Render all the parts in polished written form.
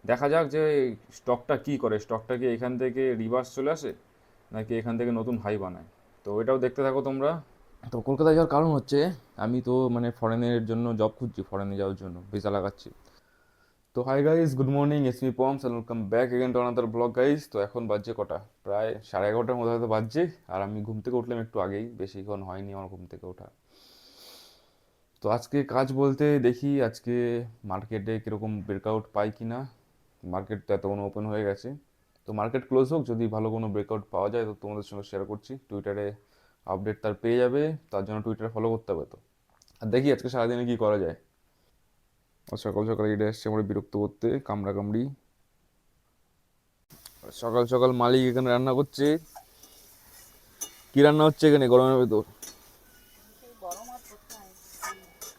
দেখা যাক যে স্টকটা কি করে, স্টকটা কি এখান থেকে রিভার্স চলে আসে নাকি এখান থেকে নতুন হাই বানায়। তো এটাও দেখতে থাকো তোমরা। তো কলকাতায় যাওয়ার কারণ হচ্ছে আমি তো মানে ফরেনের জন্য জব খুঁজছি, ফরেনে যাওয়ার জন্য ভিসা লাগাচ্ছি। তো hi guys, good morning, it's me Poms and welcome back again to another blog guys. তো এখন বাজছে কটা, প্রায় 11:30টার মতো হয়তো বাজছে। আর আমি ঘুম থেকে উঠলাম একটু আগেই, বেশিক্ষণ হয়নি আমার ঘুম থেকে ওঠা। তো আজকে কাজ বলতে দেখি আজকে মার্কেটে কীরকম ব্রেকআউট পাই কি না। মার্কেট তো এতক্ষণ ওপেন হয়ে গেছে, তো মার্কেট ক্লোজ হোক, যদি ভালো কোনো ব্রেকআউট পাওয়া যায় তো তোমাদের সঙ্গে শেয়ার করছি। টুইটারে আপডেট তার পেয়ে যাবে, তার জন্য টুইটার ফলো করতে হবে। তো আর দেখি আজকে সারাদিনে কি করা যায়। আর সকাল সকাল এটা এসছে আমার বিরক্ত করতে, কামড়া কামড়ি। সকাল সকাল মালিক এখানে রান্না করছে। কি রান্না হচ্ছে এখানে গরমের ভেতর? সেই গরম আর কোথায়।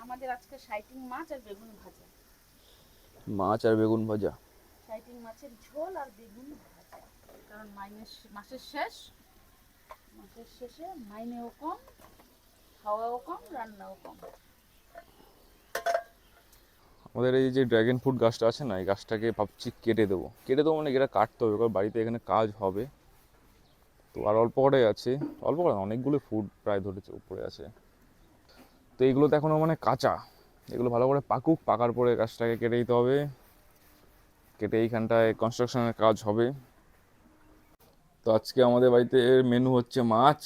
আমাদের আজকে সাইটিং মাছ আর বেগুন ভাজা। মাছ আর বেগুন ভাজা। সাইটিং মাছের ঝোল আর বেগুন ভাজা। কারণ মাসের শেষ, মাসের শেষে মাইনেও কম, খাওয়াও কম, রান্নাও কম। আমাদের এই যে ড্র্যাগন ফ্রুট গাছটা আছে না, এই গাছটাকে ভাবছি কেটে দেবো মানে এটা কাটতে হবে, কারণ বাড়িতে এখানে কাজ হবে। তো আর অল্প কটাই আছে, অল্প কটা না, অনেকগুলো ফুড প্রায় ধরেছে উপরে আছে। তো এইগুলো তো এখনো মানে কাঁচা, এগুলো ভালো করে পাকুক, পাকার পরে গাছটাকে কেটে দিতে হবে। কেটে এইখানটায় কনস্ট্রাকশনের কাজ হবে। তো আজকে আমাদের বাড়িতে মেনু হচ্ছে মাছ,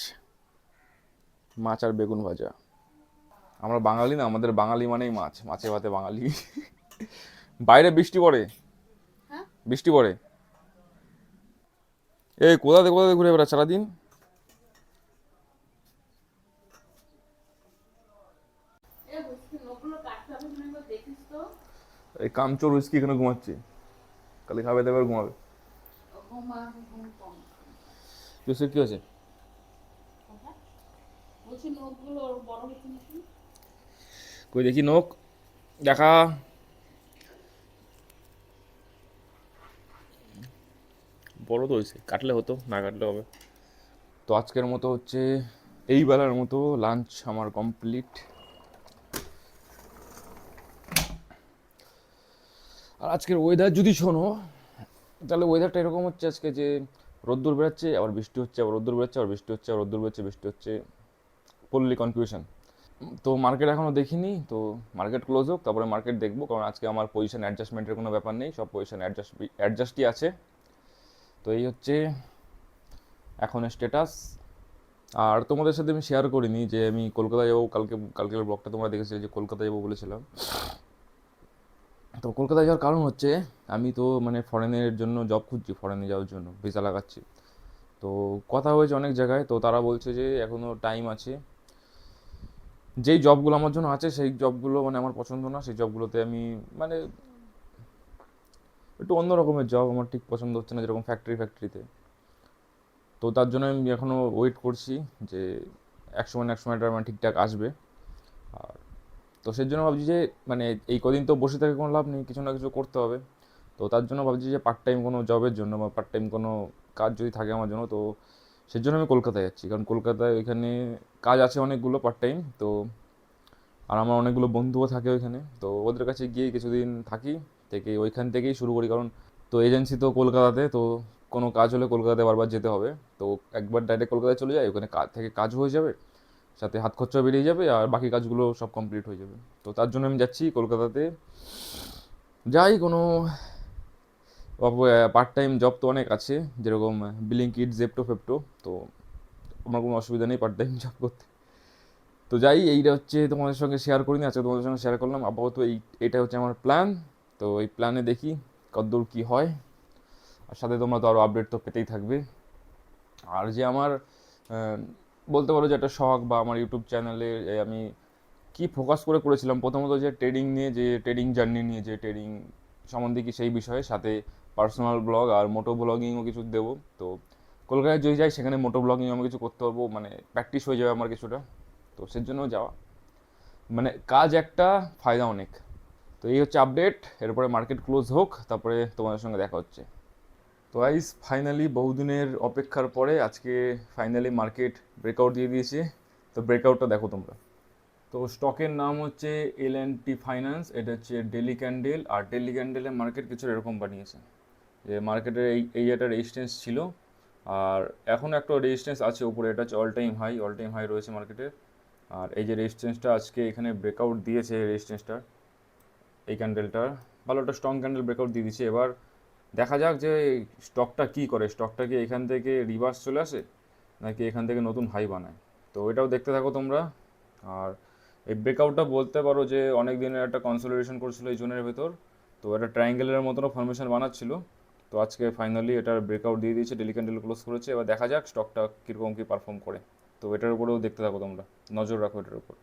মাছ আর বেগুন ভাজা। আমরা বাঙালি না, আমাদের বাঙালি মানেই মাছ, মাছে ভাতে বাঙালি। বাইরে বৃষ্টি পড়ে, হ্যাঁ, বৃষ্টি পড়ে। এই কোথাতে কোথাতে ঘুরে বেড়া সারাদিন? এ বুঝছি নখগুলো কাটতে হবে কিনা একবার দেখিস তো। এই কামচোর উইস্কি এখানে ঘুমাচ্ছে, কালি খাবে দেবে আর ঘুমাবে। ঘুম আর ঘুম কম। কি হচ্ছে, কি হচ্ছে? কোথায়? বলছি নখগুলো ওর বড় হচ্ছে নাকি। কই দেখি নোক, দেখা। বড় তো হয়েছে, কাটলে হতো, না কাটলে হবে। তো আজকের মতো হচ্ছে এই বেলার মতো লাঞ্চ আমার কমপ্লিট। আর আজকের ওয়েদার যদি শোনো, তাহলে ওয়েদারটা এরকম হচ্ছে আজকে যে রোদ্দুর বেরোচ্ছে আবার বৃষ্টি হচ্ছে, আবার রোদ্দুর বেরোচ্ছে আবার বৃষ্টি হচ্ছে, আবার রোদ্দুর বেরোচ্ছে বৃষ্টি হচ্ছে। Fully confusion. তো মার্কেট এখনও দেখিনি, তো মার্কেট ক্লোজ হোক তারপরে মার্কেট দেখবো, কারণ আজকে আমার পজিশন অ্যাডজাস্টমেন্টের কোনো ব্যাপার নেই, সব পজিশন অ্যাডজাস্টই আছে। তো এই হচ্ছে এখন স্ট্যাটাস। আর তোমাদের সাথে আমি শেয়ার করিনি যে আমি কলকাতা যাবো কালকে, কালকের ব্লগটা তোমরা দেখেছিলে যে কলকাতা যাবো বলেছিলাম। তো কলকাতায় যাওয়ার কারণ হচ্ছে আমি তো মানে ফরেনের জন্য জব খুঁজছি, ফরেনে যাওয়ার জন্য ভিসা লাগাচ্ছি। তো কথা হয়েছে অনেক জায়গায়, তো তারা বলছে যে এখনও টাইম আছে। যেই জবগুলো আমার জন্য আছে সেই জবগুলো মানে আমার পছন্দ না, সেই জবগুলোতে আমি মানে একটু অন্য রকমের জব আমার ঠিক পছন্দ হচ্ছে না, যেরকম ফ্যাক্টরিতে। তো তার জন্য আমি এখনও ওয়েট করছি যে এক সময় না এক সময়টা আমার ঠিকঠাক আসবে। আর তো সেই জন্য ভাবছি যে মানে এই কদিন তো বসে থেকে কোনো লাভ নেই, কিছু না কিছু করতে হবে। তো তার জন্য ভাবছি যে পার্ট টাইম কোনো জবের জন্য বা পার্ট টাইম কোনো কাজ যদি থাকে আমার জন্য, তো সেই জন্য আমি কলকাতায় যাচ্ছি, কারণ কলকাতায় এখানে কাজ আছে অনেকগুলো পার্ট টাইম। তো আর আমার অনেকগুলো বন্ধুও থাকে ওইখানে, তো ওদের কাছে গিয়ে কিছুদিন থাকি, থেকে ওইখান থেকেই শুরু করি। কারণ তো এজেন্সি তো কলকাতাতে, তো কোনো কাজ হলে কলকাতাতে বারবার যেতে হবে। তো একবার ডাইরেক্ট কলকাতায় চলে যাই, ওখানে কাজ থেকে কাজ হয়ে যাবে, সাথে হাত খরচা বেরিয়ে যাবে, আর বাকি কাজগুলো সব কমপ্লিট হয়ে যাবে। তো তার জন্য আমি যাচ্ছি কলকাতাতে। যাই কোনো পার্ট টাইম জব তো অনেক আছে, যেরকম ব্লিঙ্কিট, জেপ্টো ফেপ্টো। তো আমার কোনো অসুবিধা নেই পার্ট টাইম জব করতে। তো যাই, এইটা হচ্ছে তোমাদের সঙ্গে শেয়ার করিনি, আজকে তোমাদের সঙ্গে শেয়ার করলাম। আপাতত এইটা হচ্ছে আমার প্ল্যান। তো এই প্ল্যানে দেখি কতদূর কী হয়। আর সাথে তোমরা তো আরও আপডেট তো পেতেই থাকবে। আর যে আমার আহ, বলতে পারো যে একটা শখ বা আমার ইউটিউব চ্যানেলে আমি কি ফোকাস করে করেছিলাম, প্রথমত যে ট্রেডিং নিয়ে, যে ট্রেডিং জার্নি নিয়ে, যে ট্রেডিং সম্বন্ধে কি সেই বিষয়ে, সাথে পার্সোনাল ব্লগ আর মোটো ব্লগিংও কিছু দেবো। তো কলকাতায় যদি যাই সেখানে মোটো ব্লগিং আমি কিছু করতে পারবো, মানে প্র্যাকটিস হয়ে যাবে আমার কিছুটা। তো সের জন্য যাওয়া, মানে কাজ একটা, ফায়দা অনেক। তো এই হচ্ছে আপডেট। এরপরে মার্কেট ক্লোজ হোক তারপরে তোমাদের সঙ্গে দেখা হচ্ছে। তো গাইস, ফাইনালি বহুদিনের অপেক্ষার পরে আজকে ফাইনালি মার্কেট ব্রেকআউট দিয়ে দিয়েছে। তো ব্রেকআউটটা দেখো তোমরা। তো স্টকের নাম হচ্ছে L&T ফাইন্যান্স, এটা হচ্ছে ডেলি ক্যান্ডেল। আর ডেলি ক্যান্ডেলের মার্কেট কিছু এরকম বানিয়েছে যে মার্কেটের এই একটা রেজিস্ট্যান্স ছিল, আর এখন একটা রেজিস্ট্যান্স আছে উপরে, এটা হচ্ছে অল টাইম হাই রয়েছে মার্কেটের। আর এই যে রেজিস্ট্যান্সটা আজকে এখানে ব্রেকআউট দিয়েছে, রেজিস্ট্যান্সটা এই ক্যান্ডেলটার ভালো একটা স্ট্রং ক্যান্ডেল ব্রেকআউট দিয়ে দিচ্ছে। এবার দেখা যাক যে স্টকটা কি করে, স্টকটা কি এখান থেকে রিভার্স চলে আসে নাকি এখান থেকে নতুন হাই বানায়, তো এটাও দেখতে থাকো তোমরা। আর এই ব্রেকআউটটা বলতে পারো যে অনেক দিনের একটা কনসলিডেশন করছিল এই জোনের ভেতর, তো এটা ট্রায়াঙ্গেলের মতনও ফরমেশন বানাচ্ছিল। তো আজকে ফাইনালি এটার ব্রেকআউট দিয়ে দিয়েছে, ডেলি ক্যান্ডেল ক্লোজ করেছে। এবার দেখা যাক স্টকটা কীরকম কী পারফর্ম করে, তো এটার উপরেও দেখতে থাকো তোমরা, নজর রাখো এটার উপর।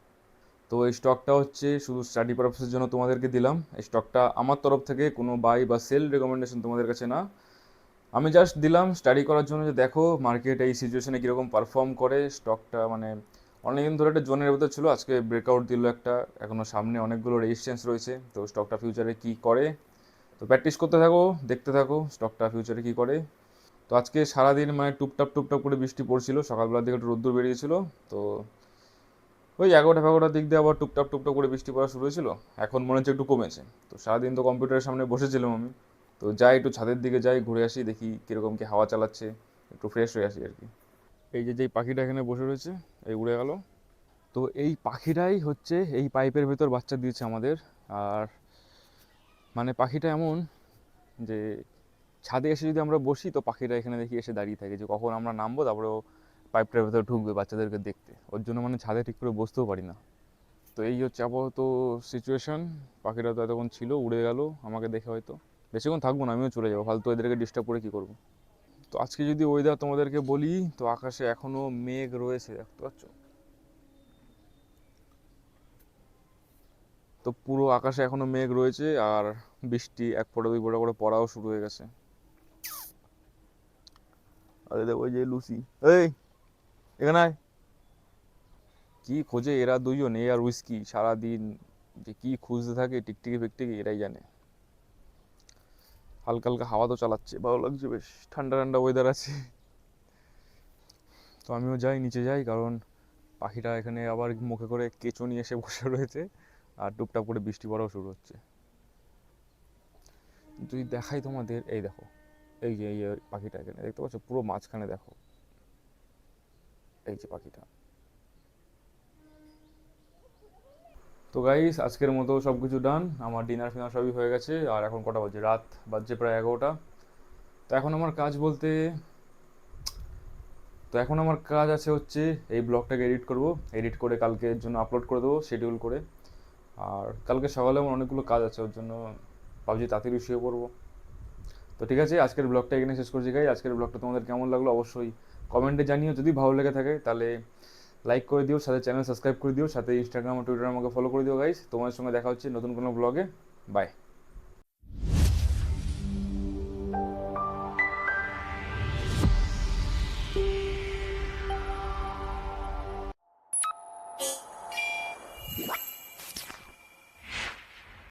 তো এই স্টকটা হচ্ছে শুধু স্টাডি পারপাসের জন্য তোমাদেরকে দিলাম। এই স্টকটা আমার তরফ থেকে কোনো বাই বা সেল রেকমেন্ডেশন তোমাদের কাছে না, আমি জাস্ট দিলাম স্টাডি করার জন্য যে দেখো মার্কেট এই সিচুয়েশনে কীরকম পারফর্ম করে। স্টকটা মানে অনেকদিন ধরে একটা জোনের ভেতর ছিল, আজকে ব্রেকআউট দিল একটা, এখনও সামনে অনেকগুলো রেজিস্ট্যান্স রয়েছে। তো স্টকটা ফিউচারে কী করে, তো প্র্যাকটিস করতে থাকো, দেখতে থাকো স্টকটা ফিউচারে কী করে। তো আজকে সারাদিন মানে টুপটাপ টুপটাপ করে বৃষ্টি পড়ছিল, সকালবেলার দিকে একটু রোদ্দুর বেরিয়েছিল। তো ওই 11টা দিক দিয়ে আবার টুপটাপ টুপটাপ করে বৃষ্টি পড়া শুরু হয়েছিল, এখন মনে হচ্ছে একটু কমেছে। তো সারাদিন তো কম্পিউটারের সামনে বসেছিলাম আমি, তো যাই একটু ছাদের দিকে যাই, ঘুরে আসি, দেখি কীরকম কি হাওয়া চালাচ্ছে, একটু ফ্রেশ হয়ে আসি আর কি। এই যে যেই পাখিটা এখানে বসে রয়েছে, এই উড়ে গেল। তো এই পাখিটাই হচ্ছে এই পাইপের ভেতর বাচ্চা দিয়েছে আমাদের। আর মানে পাখিটা এমন যে ছাদে এসে যদি আমরা বসি তো পাখিটা এখানে দেখি এসে দাঁড়িয়ে থাকে, যে কখন আমরা নামবো তারপরে ও পাইপটার ভেতর ঢুকবে বাচ্চাদেরকে দেখতে, ওর জন্য মানে ছাদে ঠিক করে বসতেও পারি না। তো এই হচ্ছে আপাতত সিচুয়েশন। পাখিটা তো এতক্ষণ ছিল, উড়ে গেল আমাকে দেখে, হয়তো বেশিক্ষণ থাকবো না, আমিও চলে যাবো, ফালতু এদেরকে ডিস্টার্ব করে কী করবো। তো আজকে যদি ওয়েদার তোমাদেরকে বলি, তো আকাশে এখনও মেঘ রয়েছে, দেখতে পাচ্ছ, তো পুরো আকাশে এখনও মেঘ রয়েছে। আর বৃষ্টি এক ফোঁটা দুই ফোঁটা করে পড়াও শুরু হয়ে গেছে। আরে দেখো ওই যে লুসি, এই এখানে আয়। কি খোঁজে এরা দুইজন, এ আর উইস্কি, সারাদিন যে কি খুঁজতে থাকে টিকটিকি ফিকটিকি এরাই জানে। হালকা হালকা হাওয়া তো চালাচ্ছে, ভালো লাগছে, বেশ ঠান্ডা ঠান্ডা ওয়েদার আছে। তো আমিও যাই, নিচে যাই, কারণ পাখিটা এখানে আবার মুখে করে কেঁচো নিয়ে এসে বসে রয়েছে, আর টুপটাপ করে বৃষ্টি পড়াও শুরু হচ্ছে। যদি দেখাই তোমাদের, এই দেখো, এই যে এই পাখিটা এখানে দেখতে পাচ্ছ পুরো মাঝখানে, দেখো এই যে পাখিটা। তো গাইস আজকের মতো সব কিছু ডান, আমার ডিনার ফিনার সবই হয়ে গেছে। আর এখন কটা বাজে, রাত বাজছে প্রায় 11টা। তো এখন আমার কাজ বলতে, তো এখন আমার কাজ আছে হচ্ছে এই ব্লগটাকে এডিট করব, এডিট করে কালকের জন্য আপলোড করে দেবো শিডিউল করে। আর কালকে সকালে আমার অনেকগুলো কাজ আছে, ওর জন্য ভাবছি তাড়াতাড়ি শুয়ে পড়বো। তো ঠিক আছে, আজকের ব্লগটা এখানে শেষ করছি গাই। আজকের ব্লগটা তোমাদের কেমন লাগলো অবশ্যই কমেন্টে জানিও, যদি ভালো লেগে থাকে তাহলে লাইক করে দিও, সাথে চ্যানেল সাবস্ক্রাইব করে দিও, সাথে ইনস্টাগ্রাম আর টুইটারে আমাকে ফলো করে দিও গাইস। তোমাদের সঙ্গে দেখা হচ্ছে নতুন কোনো ব্লগে, বাই।